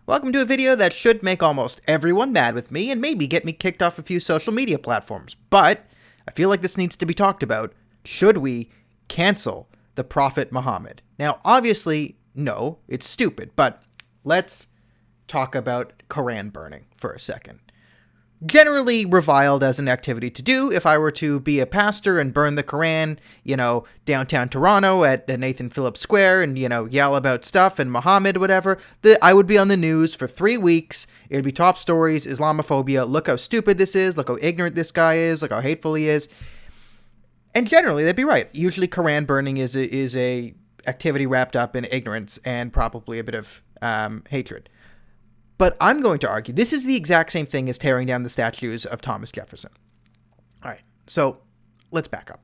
Welcome to a video that should make almost everyone mad with me and maybe get me kicked off a few social media platforms. But I feel like this needs to be talked about. Should we cancel the Prophet Mohammed? Now, obviously, no, it's stupid, but let's talk about Quran burning for a second. Generally reviled as an activity to do. If I were to be a pastor and burn the Quran, downtown Toronto at Nathan Phillips Square and, yell about stuff and Muhammad, whatever, I would be on the news for 3 weeks. It would be top stories, Islamophobia. Look how stupid this is. Look how ignorant this guy is. Look how hateful he is. And generally, they'd be right. Usually Quran burning is a activity wrapped up in ignorance and probably a bit of hatred. But I'm going to argue this is the exact same thing as tearing down the statues of Thomas Jefferson. All right, so let's back up.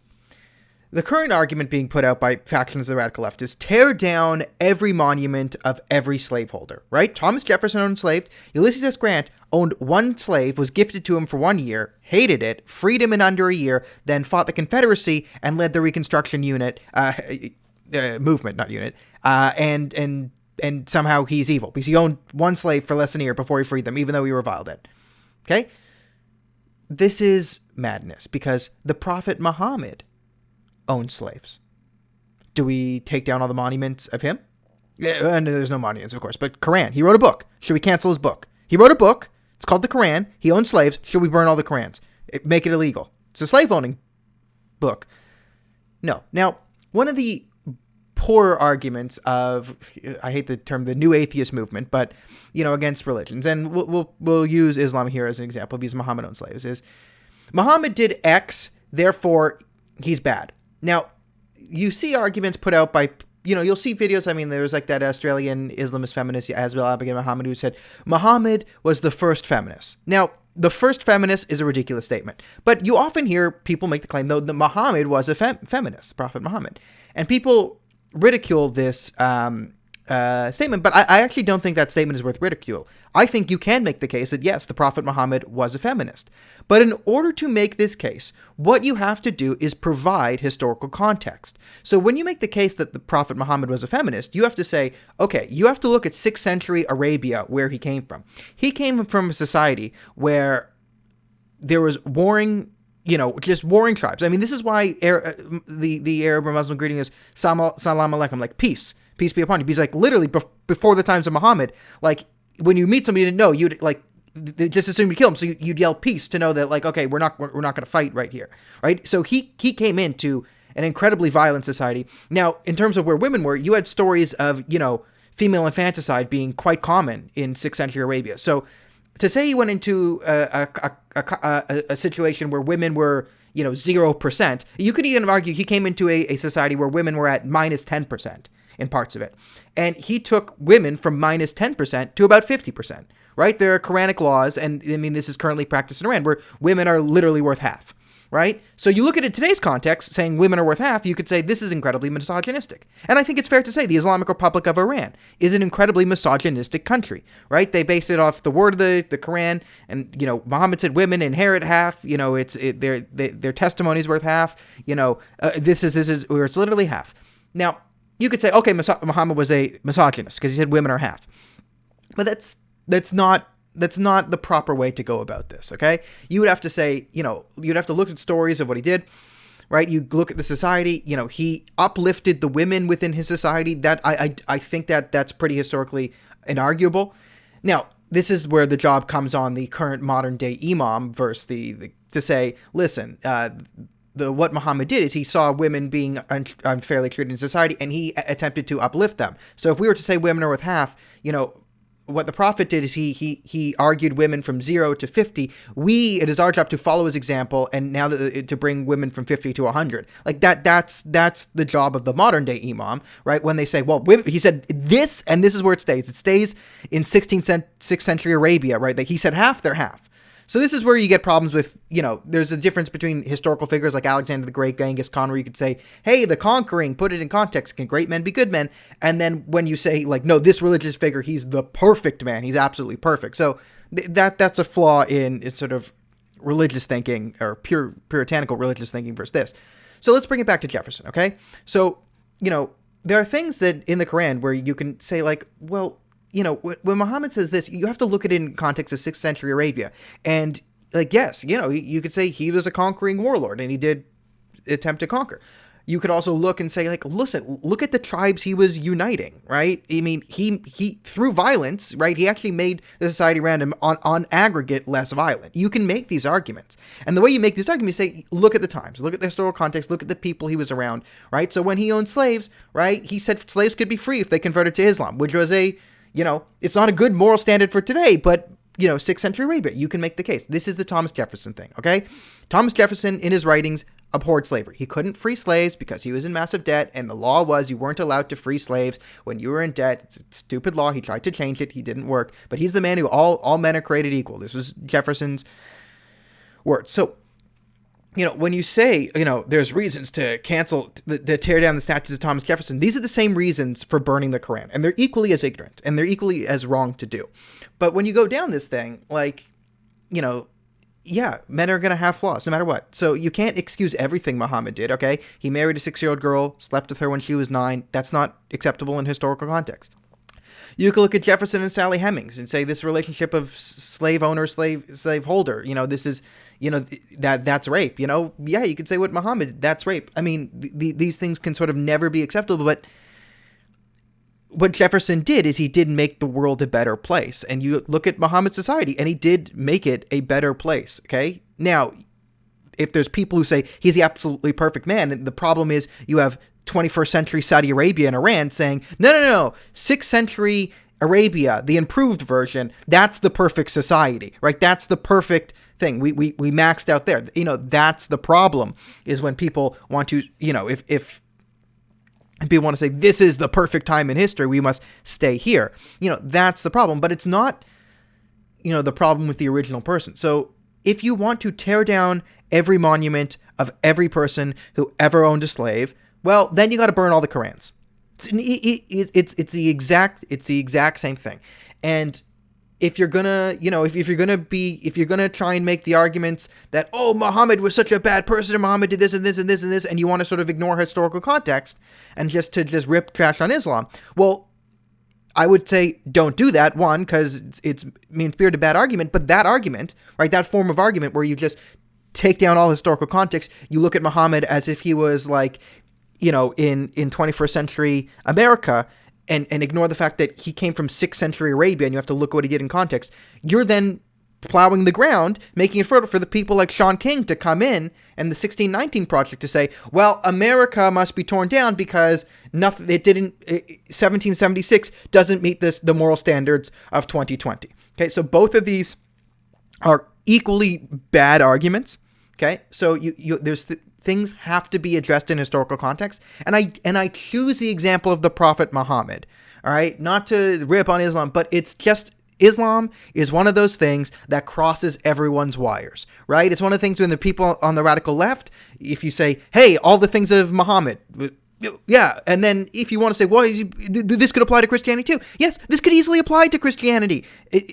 The current argument being put out by factions of the radical left is tear down every monument of every slaveholder, right? Thomas Jefferson owned slaves. Ulysses S. Grant owned one slave, was gifted to him for 1 year, hated it, freed him in under a year, then fought the Confederacy and led the Reconstruction movement, not unit, and somehow he's evil because he owned one slave for less than a year before he freed them, even though he reviled it. Okay? This is madness because the Prophet Mohammed owned slaves. Do we take down all the monuments of him? Yeah, and there's no monuments, of course, but Quran. He wrote a book. Should we cancel his book? He wrote a book. It's called the Quran. He owned slaves. Should we burn all the Qurans? Make it illegal. It's a slave-owning book. No. Now, one of the poor arguments of, I hate the term, the new atheist movement, but, against religions, and we'll use Islam here as an example because Muhammad owned slaves, is Muhammad did X, therefore he's bad. Now, you see arguments put out by, you'll see videos, there's like that Australian Islamist feminist, Asbil Abigail Muhammad, who said Muhammad was the first feminist. Now, the first feminist is a ridiculous statement, but you often hear people make the claim, though, that Muhammad was a feminist, Prophet Muhammad, and people ridicule this statement, but I actually don't think that statement is worth ridicule. I think you can make the case that, yes, the Prophet Muhammad was a feminist. But in order to make this case, what you have to do is provide historical context. So when you make the case that the Prophet Muhammad was a feminist, you have to say, okay, you have to look at 6th century Arabia, where he came from. He came from a society where there was warring, just warring tribes. This is why the Arab or Muslim greeting is Salam Alaikum, like peace be upon you. Because like literally before the times of Muhammad, like when you meet somebody you didn't know, you'd like just assume you'd kill him. So you'd yell peace to know that like, okay, we're not going to fight right here, right? So he came into an incredibly violent society. Now, in terms of where women were, you had stories of female infanticide being quite common in 6th century Arabia. So to say he went into a situation where women were, 0%, you could even argue he came into a society where women were at minus 10% in parts of it. And he took women from minus 10% to about 50%, right? There are Quranic laws, and this is currently practiced in Iran, where women are literally worth half, right? So you look at it in today's context, saying women are worth half, you could say this is incredibly misogynistic. And I think it's fair to say the Islamic Republic of Iran is an incredibly misogynistic country, right? They based it off the word of the Quran, and, Muhammad said women inherit half, their testimony is worth half, this is where it's literally half. Now, you could say, okay, Muhammad was a misogynist because he said women are half. But that's not the proper way to go about this, okay? You would have to say, you'd have to look at stories of what he did, right? You look at the society, he uplifted the women within his society. That I think that's pretty historically inarguable. Now, this is where the job comes on the current modern day imam versus to say, listen, what Muhammad did is he saw women being unfairly treated in society, and he attempted to uplift them. So if we were to say women are worth half, what the Prophet did is he argued women from 0 to 50. It is our job to follow his example, and now to bring women from 50 to 100. Like that's the job of the modern day imam, right? When they say, well, women, he said this, and this is where it stays. It stays in 6th century Arabia, right? Like he said half, they're half. So this is where you get problems with, there's a difference between historical figures like Alexander the Great, Genghis Khan, where you could say, hey, the conquering, put it in context, can great men be good men? And then when you say, like, no, this religious figure, he's the perfect man, he's absolutely perfect. So that's a flaw in sort of religious thinking, or puritanical religious thinking versus this. So let's bring it back to Jefferson, okay? So, there are things that in the Quran where you can say, like, well, when Muhammad says this, you have to look at it in context of 6th century Arabia. And yes, you could say he was a conquering warlord and he did attempt to conquer. You could also look and say, listen, look at the tribes he was uniting, right? I mean, he through violence, right? He actually made the society around him on aggregate less violent. You can make these arguments. And the way you make these arguments, say, look at the times, look at the historical context, look at the people he was around, right? So when he owned slaves, right, he said slaves could be free if they converted to Islam, which was it's not a good moral standard for today, but 6th century Arabia, you can make the case. This is the Thomas Jefferson thing, okay? Thomas Jefferson, in his writings, abhorred slavery. He couldn't free slaves because he was in massive debt, and the law was you weren't allowed to free slaves when you were in debt. It's a stupid law. He tried to change it. He didn't work. But he's the man who all men are created equal. This was Jefferson's words. So, when you say, there's reasons to cancel, to tear down the statues of Thomas Jefferson, these are the same reasons for burning the Quran. And they're equally as ignorant, and they're equally as wrong to do. But when you go down this thing, yeah, men are going to have flaws no matter what. So you can't excuse everything Muhammad did, okay? He married a 6-year-old girl, slept with her when she was 9. That's not acceptable in historical context. You could look at Jefferson and Sally Hemings and say this relationship of slave owner, slave holder, this is, that's rape, Yeah, you could say what Muhammad, that's rape. I mean, these things can sort of never be acceptable, but what Jefferson did is he did make the world a better place. And you look at Muhammad's society, and he did make it a better place, okay? Now, if there's people who say he's the absolutely perfect man, and the problem is you have 21st century Saudi Arabia and Iran saying, no, 6th century Arabia, the improved version, that's the perfect society, right? That's the perfect thing. We maxed out there. That's the problem, is when people want to, if people want to say this is the perfect time in history, we must stay here. That's the problem, but it's not, the problem with the original person. So if you want to tear down every monument of every person who ever owned a slave, well, then you got to burn all the Qurans. It's the exact same thing. And if you're gonna, if you're gonna try and make the arguments that, oh, Muhammad was such a bad person, and Muhammad did this and this and this and this, and you want to sort of ignore historical context and just rip trash on Islam, well, I would say don't do that. One, because it's mean-spirited bad argument, but that argument, right, that form of argument where you just take down all historical context, you look at Muhammad as if he was like, in 21st century America, and ignore the fact that he came from 6th century Arabia, and you have to look at what he did in context, you're then plowing the ground, making it fertile for the people like Sean King to come in and the 1619 Project to say, well, America must be torn down because 1776 doesn't meet the moral standards of 2020. Okay, so both of these are equally bad arguments. Okay, so things have to be addressed in historical context, and I choose the example of the Prophet Mohammed, all right, not to rip on Islam, but it's just Islam is one of those things that crosses everyone's wires, right? It's one of the things when the people on the radical left, if you say, hey, all the things of Muhammad, yeah, and then if you want to say, well, this could apply to Christianity too. Yes, this could easily apply to Christianity,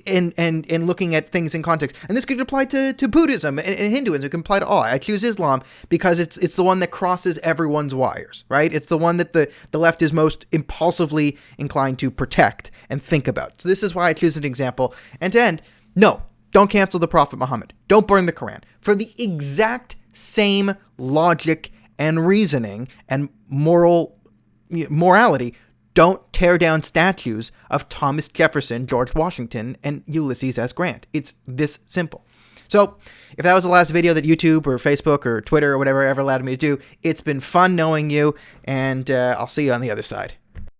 and looking at things in context. And this could apply to Buddhism and Hinduism. It can apply to all. I choose Islam because it's the one that crosses everyone's wires, right? It's the one that the left is most impulsively inclined to protect and think about. So this is why I choose an example. And to end, no, don't cancel the Prophet Muhammad. Don't burn the Quran. For the exact same logic and reasoning and morality, don't tear down statues of Thomas Jefferson, George Washington, and Ulysses S. Grant. It's this simple. So if that was the last video that YouTube or Facebook or Twitter or whatever ever allowed me to do, it's been fun knowing you, and I'll see you on the other side.